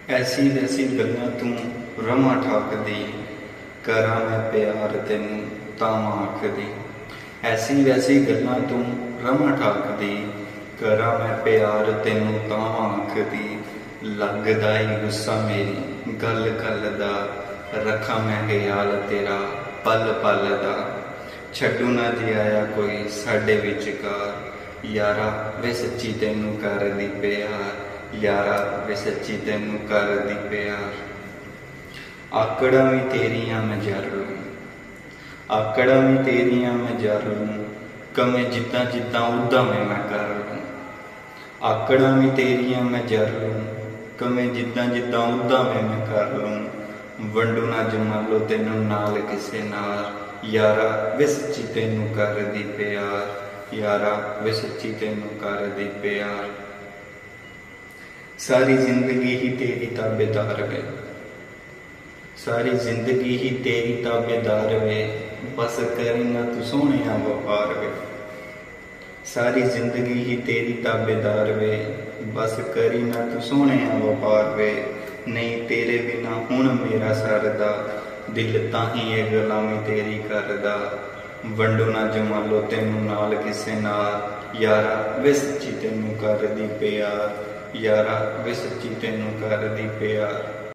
ऐसी वैसी गल्लां तू रवां ठाकदी, करां मैं प्यार तैनूं तावां आखदी। ऐसी वैसी गल्लां तू रवां ठाकदी, करां मैं प्यार तैनूं तावां आखदी। लगदा ई गुस्सा मेरी गल गल दा, रखां मैं ख्याल तेरा पल पल दा। छड्डू ना जे आया कोई साडे विचकार, यारा वे सच्ची तैनूं करदी प्यार, यारा वे सच्ची तैनूं करदी प्यार। आकड़ां भी तेरियां मैं जर लूं, आकड़ां भी तेरियां मैं जर लूं, कमें जिद्दां जिद्दां उद्दां मैं कर लूं। आकड़ां भी तेरियां मैं जर लूं, कमें जिद्दां जिद्दां उद्दां मैं कर लूं। वंडू ना जमालो तैनूं नाल किसे नाल, यारा वे सच्ची तैनूं करदी प्यार, यारा वे सच्ची तैनूं करदी प्यार। सारी जिंदगी ही तेरी ताबेदार वे, सारी जिंदगी ही तेरी ताबेदार वे, बस करी ना तू सोहणिया वफार वे। सारी जिंदगी ही तेरी ताबेदार वे, बस करी ना तू सोहणिया वफार वे। नहीं तेरे बिना हुण मेरा सरदा, दिल ताही ये गुलामी तेरी करदा। वंडो ना जमालो तैनूं नाल किसे नाल, यारा वे सच्ची तैनूं करदी प्यार, यारा वे सच्ची तैनूं करदी प्यार।